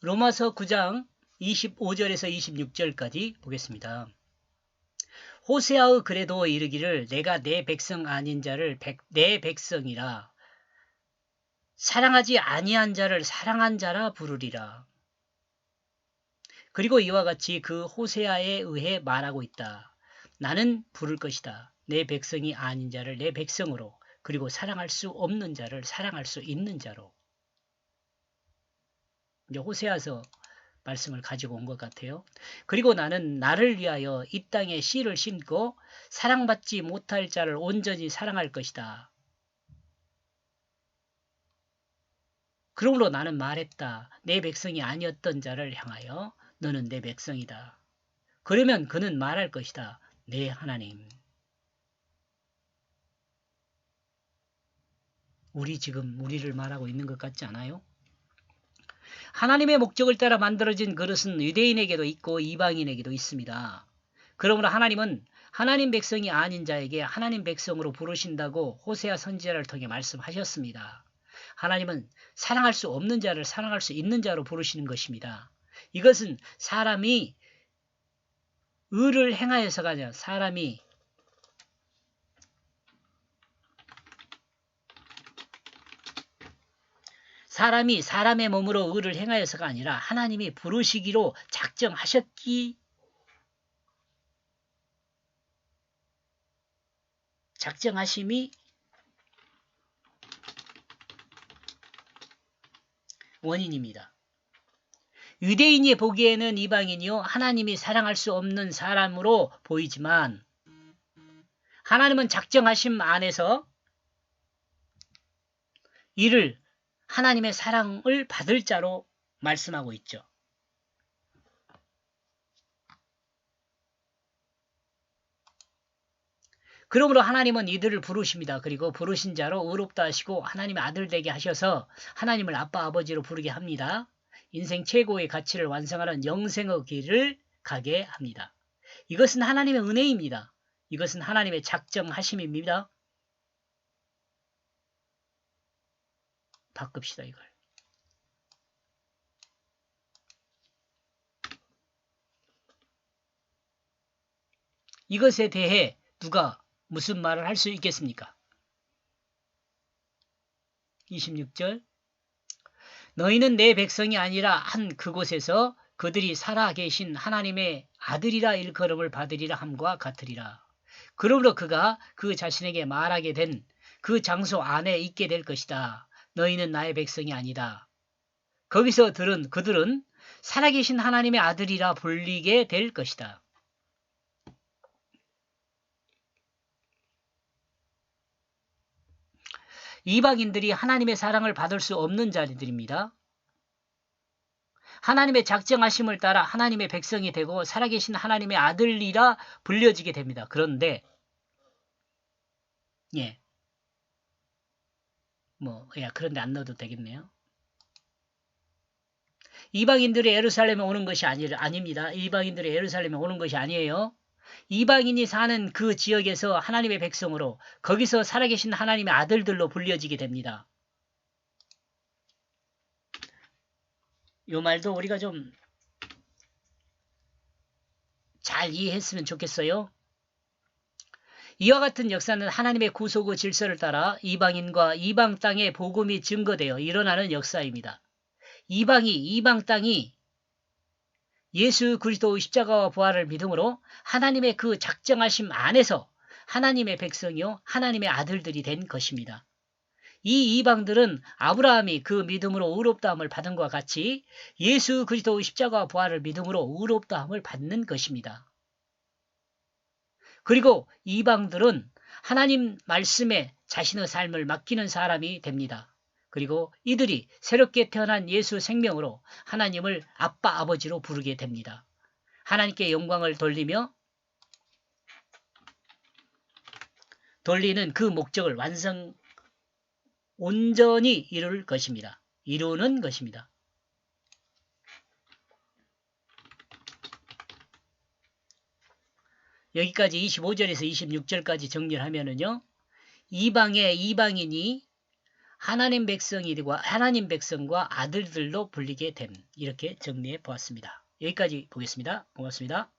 로마서 9장 25절에서 26절까지 보겠습니다. 호세아의 그래도 이르기를 내가 내 백성 아닌 자를 내 백성이라 사랑하지 아니한 자를 사랑한 자라 부르리라. 그리고 이와 같이 그 호세아에 의해 말하고 있다. 나는 부를 것이다. 내 백성이 아닌 자를 내 백성으로, 그리고 사랑할 수 없는 자를 사랑할 수 있는 자로. 이제 호세아서 말씀을 가지고 온 것 같아요. 그리고 나는 나를 위하여 이 땅에 씨를 심고 사랑받지 못할 자를 온전히 사랑할 것이다. 그러므로 나는 말했다. 내 백성이 아니었던 자를 향하여 너는 내 백성이다. 그러면 그는 말할 것이다. 내 하나님. 우리를 말하고 있는 것 같지 않아요? 하나님의 목적을 따라 만들어진 그릇은 유대인에게도 있고 이방인에게도 있습니다. 그러므로 하나님은 하나님 백성이 아닌 자에게 하나님 백성으로 부르신다고 호세아 선지자를 통해 말씀하셨습니다. 하나님은 사랑할 수 없는 자를 사랑할 수 있는 자로 부르시는 것입니다. 이것은 사람이 의를 행하여서가 아니라 사람이 사람의 몸으로 의를 행하여서가 아니라 하나님이 부르시기로 작정하심이 원인입니다. 유대인이 보기에는 이방인이요 하나님이 사랑할 수 없는 사람으로 보이지만 하나님은 작정하심 안에서 이를 하나님의 사랑을 받을 자로 말씀하고 있죠. 그러므로 하나님은 이들을 부르십니다. 그리고 부르신 자로 의롭다 하시고 하나님의 아들 되게 하셔서 하나님을 아빠 아버지로 부르게 합니다. 인생 최고의 가치를 완성하는 영생의 길을 가게 합니다. 이것은 하나님의 은혜입니다. 이것은 하나님의 작정하심입니다. 바꿉시다 이걸. 이것에 대해 누가 무슨 말을 할 수 있겠습니까? 26절 너희는 내 백성이 아니라 한 그곳에서 그들이 살아 계신 하나님의 아들이라 일컬음을 받으리라 함과 같으리라. 그러므로 그가 그 자신에게 말하게 된 그 장소 안에 있게 될 것이다. 너희는 나의 백성이 아니다. 거기서 그들은 살아계신 하나님의 아들이라 불리게 될 것이다. 이방인들이 하나님의 사랑을 받을 수 없는 자들입니다. 하나님의 작정하심을 따라 하나님의 백성이 되고 살아계신 하나님의 아들이라 불려지게 됩니다. 그런데 그런데 안 넣어도 되겠네요. 이방인들이 예루살렘에 오는 것이 아닙니다. 이방인들이 예루살렘에 오는 것이 아니에요. 이방인이 사는 그 지역에서 하나님의 백성으로 거기서 살아계신 하나님의 아들들로 불려지게 됩니다. 이 말도 우리가 좀 잘 이해했으면 좋겠어요. 이와 같은 역사는 하나님의 구속의 질서를 따라 이방인과 이방 땅의 복음이 증거되어 일어나는 역사입니다. 이방 땅이 예수 그리스도의 십자가와 부활을 믿음으로 하나님의 그 작정하심 안에서 하나님의 백성이요 하나님의 아들들이 된 것입니다. 이 이방들은 아브라함이 그 믿음으로 의롭다함을 받은 것과 같이 예수 그리스도의 십자가와 부활을 믿음으로 의롭다함을 받는 것입니다. 그리고 이방들은 하나님 말씀에 자신의 삶을 맡기는 사람이 됩니다. 그리고 이들이 새롭게 태어난 예수 생명으로 하나님을 아빠 아버지로 부르게 됩니다. 하나님께 영광을 돌리는 그 목적을 온전히 이루는 것입니다. 여기까지 25절에서 26절까지 정리를 하면은요. 이방인이 하나님 백성과 아들들로 불리게 됨. 이렇게 정리해 보았습니다. 여기까지 보겠습니다. 고맙습니다.